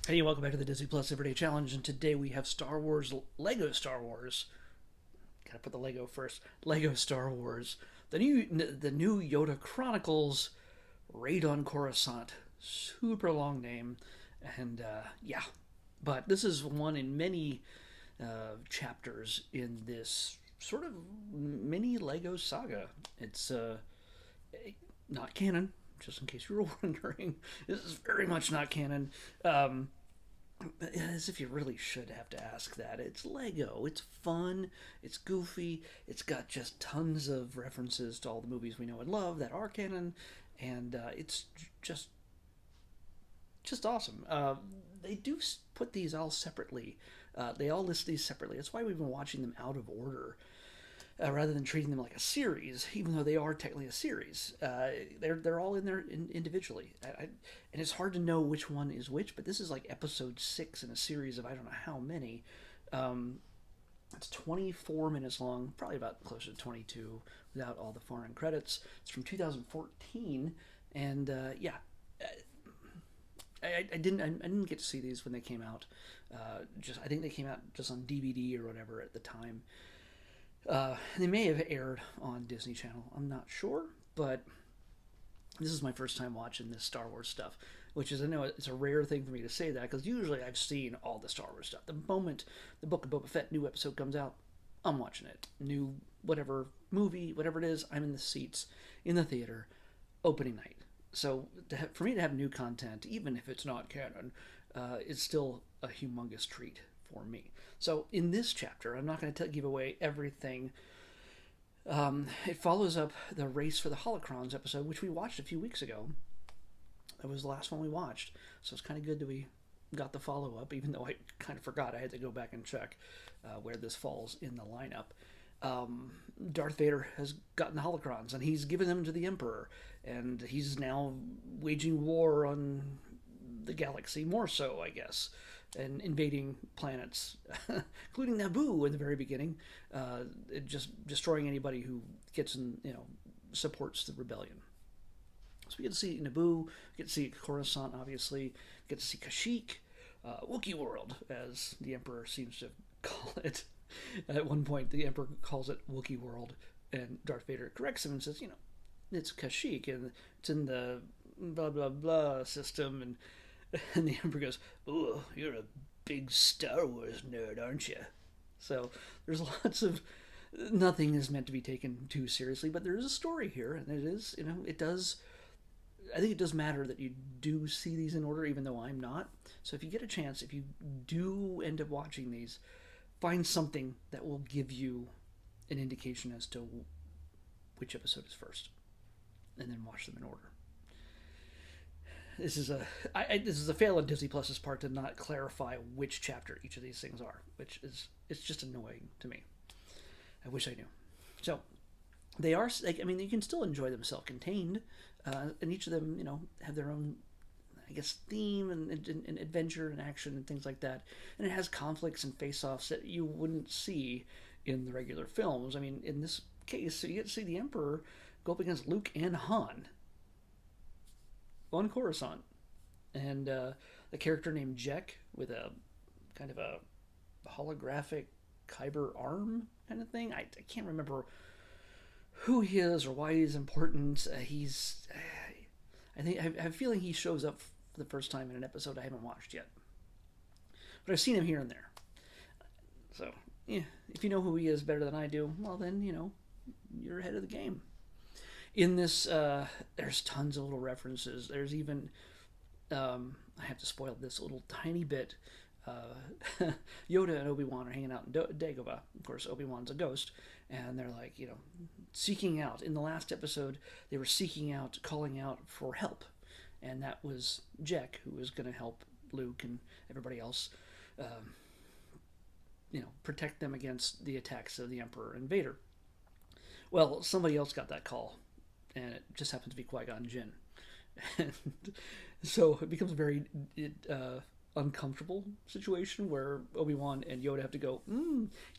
Hey, welcome back to the Disney Plus Everyday Challenge, and today we have Star Wars, Lego Star Wars. Gotta put the Lego first. Lego Star Wars, the new Yoda Chronicles, Raid on Coruscant. Super long name, and yeah, but this is one in many chapters in this sort of mini Lego saga. It's not canon, just in case you were wondering. This is very much not canon. As if you really should have to ask that. It's Lego. It's fun. It's goofy. It's got just tons of references to all the movies we know and love that are canon, and it's just awesome. They do put these all separately. They all list these separately. That's why we've been watching them out of order. Rather than treating them like a series, even though they are technically a series. They're all in there individually, and it's hard to know which one is which. But this is like episode 6 in a series of I don't know how many. It's 24 minutes long, probably about closer to 22 without all the foreign credits. It's from 2014, and yeah, I didn't get to see these when they came out. I think they came out just on DVD or whatever at the time. They may have aired on Disney Channel. I'm not sure, but this is my first time watching this Star Wars stuff, which is, I know it's a rare thing for me to say that because usually I've seen all the Star Wars stuff. The moment the Book of Boba Fett new episode comes out, I'm watching it. New whatever movie, whatever it is, I'm in the seats in the theater opening night. So for me to have new content, even if it's not canon, is still a humongous treat for me. So in this chapter, I'm not going to give away everything. It follows up the Race for the Holocrons episode, which we watched a few weeks ago. That was the last one we watched, so it's kind of good that we got the follow-up, even though I kind of forgot. I had to go back and check where this falls in the lineup. Darth Vader has gotten the holocrons, and he's given them to the Emperor, and he's now waging war on the galaxy, more so, I guess, and invading planets, including Naboo in the very beginning, just destroying anybody who gets in, supports the rebellion. So we get to see Naboo, we get to see Coruscant, obviously, we get to see Kashyyyk, Wookiee world, as the Emperor seems to call it. At one point, the Emperor calls it Wookiee world, and Darth Vader corrects him and says, it's Kashyyyk, and it's in the blah blah blah system, and the Emperor goes, "Oh, you're a big Star Wars nerd, aren't you?" So there's lots of nothing is meant to be taken too seriously, but there is a story here, and it is, it does. I think it does matter that you do see these in order, even though I'm not. So if you get a chance, if you do end up watching these, find something that will give you an indication as to which episode is first, and then watch them in order. This is a fail on Disney Plus's part to not clarify which chapter each of these things are, which is it's just annoying to me. I wish I knew. So they are. You can still enjoy them self-contained, and each of them, have their own, I guess, theme and adventure and action and things like that. And it has conflicts and face-offs that you wouldn't see in the regular films. In this case, you get to see the Emperor go up against Luke and Han on Coruscant, and a character named Jack with a kind of a holographic kyber arm kind of thing. I can't remember who he is or why he's important. I have a feeling he shows up for the first time in an episode I haven't watched yet, but I've seen him here and there. So yeah, if you know who he is better than I do, well then you're ahead of the game. In this, there's tons of little references. There's even, I have to spoil this little tiny bit. Yoda and Obi-Wan are hanging out in Dagobah. Of course, Obi-Wan's a ghost, and they're like, seeking out. In the last episode, they were seeking out, calling out for help, and that was Jack, who was going to help Luke and everybody else, protect them against the attacks of the Emperor and Vader. Well, somebody else got that call, and it just happens to be Qui-Gon Jinn. And so it becomes a very uncomfortable situation where Obi-Wan and Yoda have to go,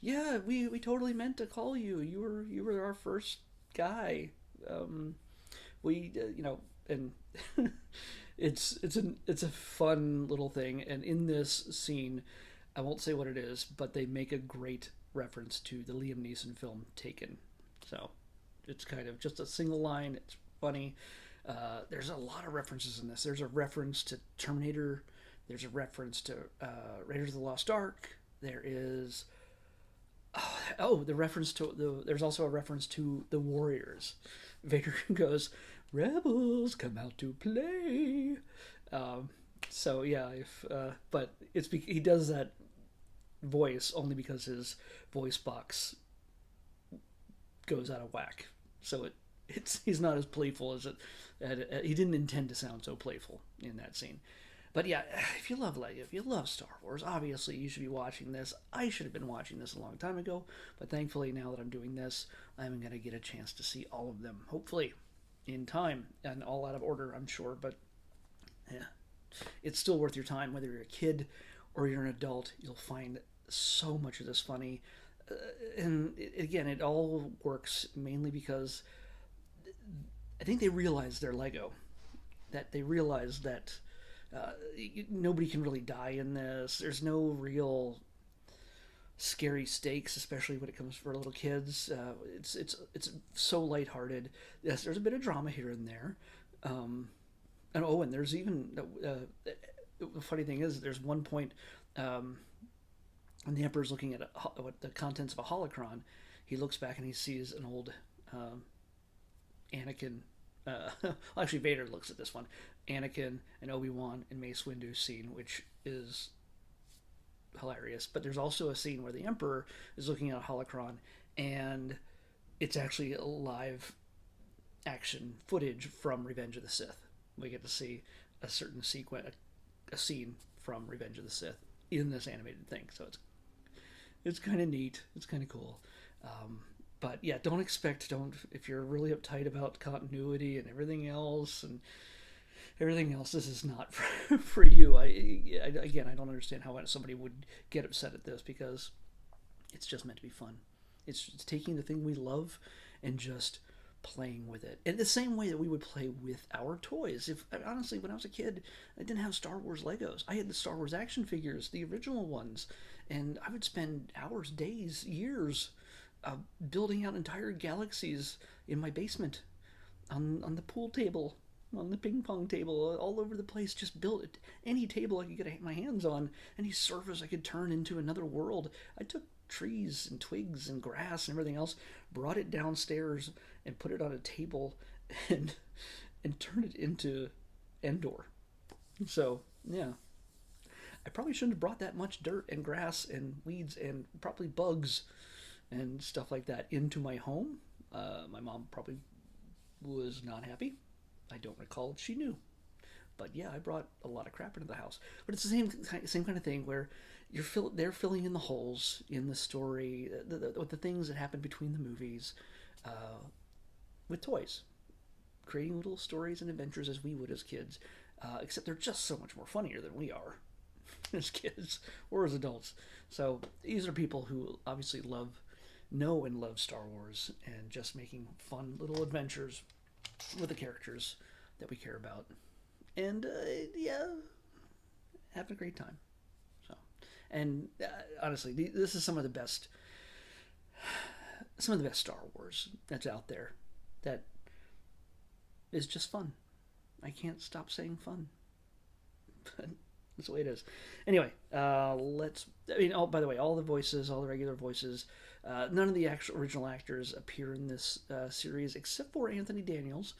yeah, we totally meant to call you. You were our first guy. And It's a fun little thing, and in this scene, I won't say what it is, but they make a great reference to the Liam Neeson film Taken. So it's kind of just a single line. It's funny. There's a lot of references in this. There's a reference to Terminator. There's a reference to Raiders of the Lost Ark. There is the reference to There's also a reference to the Warriors. Vader goes, "Rebels come out to play." So yeah, but he does that voice only because his voice box goes out of whack. So he's not as playful as he didn't intend to sound so playful in that scene. But yeah, if you love Lego, if you love Star Wars, obviously you should be watching this. I should have been watching this a long time ago, but thankfully now that I'm doing this, I'm going to get a chance to see all of them, hopefully, in time, and all out of order, I'm sure, but yeah, it's still worth your time, whether you're a kid or you're an adult. You'll find so much of this funny, and again, it all works mainly because I think they realized they're Lego, that they realized that nobody can really die in this. There's no real scary stakes, especially when it comes for little kids. It's so lighthearted. Yes, there's a bit of drama here and there. And there's even the funny thing is, there's one point when the Emperor's looking at what the contents of a holocron. He looks back and he sees an old Anakin. Actually, Vader looks at this one. Anakin and Obi-Wan and Mace Windu scene, which is hilarious. But there's also a scene where the Emperor is looking at a holocron, and it's actually a live action footage from Revenge of the Sith. We get to see a certain sequence, a scene from Revenge of the Sith in this animated thing. So it's kind of neat. It's kind of cool. But yeah, if you're really uptight about continuity and everything else, this is not for you. Again, I don't understand how somebody would get upset at this, because it's just meant to be fun. It's taking the thing we love and just playing with it in the same way that we would play with our toys. Honestly, when I was a kid, I didn't have Star Wars Legos. I had the Star Wars action figures, the original ones, and I would spend hours, days, years building out entire galaxies in my basement, on the pool table, on the ping pong table, all over the place. Just built it. Any table I could get my hands on, any surface I could turn into another world. I took trees and twigs and grass and everything else, brought it downstairs and put it on a table, and turned it into Endor. So yeah, I probably shouldn't have brought that much dirt and grass and weeds and probably bugs and stuff like that into my home. My mom probably was not happy. I don't recall if she knew. But yeah, I brought a lot of crap into the house. But it's the same kind of thing where they're filling in the holes in the story, with the things that happen between the movies, with toys. Creating little stories and adventures as we would as kids. Except they're just so much more funnier than we are as kids or as adults. So these are people who obviously know and love Star Wars, and just making fun little adventures with the characters that we care about, and yeah, having a great time. So, and honestly, this is some of the best Star Wars that's out there. That is just fun. I can't stop saying fun, but that's the way it is. Anyway, by the way, all the voices, all the regular voices. None of the actual original actors appear in this series except for Anthony Daniels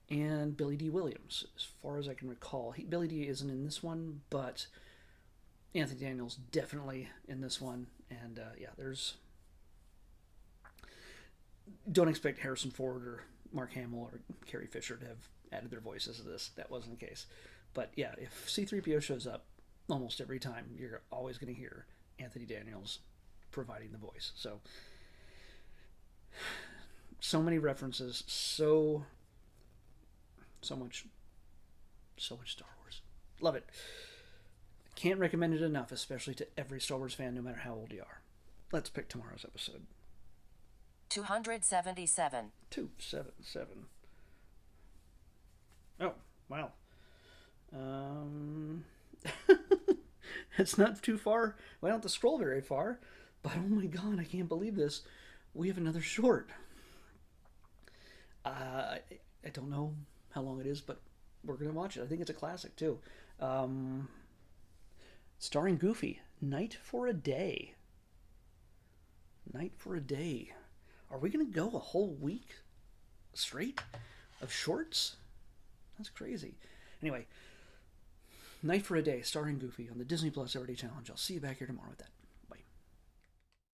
and Billy D. Williams, as far as I can recall. Billy D. isn't in this one, but Anthony Daniels definitely in this one. And don't expect Harrison Ford or Mark Hamill or Carrie Fisher to have added their voices to this. That wasn't the case. But yeah, if C-3PO shows up, almost every time, you're always going to hear Anthony Daniels providing the voice. So many references, so much Star Wars. Love it. Can't recommend it enough, especially to every Star Wars fan, no matter how old you are. Let's pick tomorrow's episode. 277. 277. Oh, wow. Um, it's not too far. Well, I don't have to scroll very far. But oh my god, I can't believe this. We have another short. I don't know how long it is, but we're going to watch it. I think it's a classic, too. Um, Starring Goofy, Night for a Day. Night for a Day. Are we going to go a whole week straight of shorts? That's crazy. Anyway, Night for a Day, starring Goofy on the Disney Plus Everyday Challenge. I'll see you back here tomorrow with that.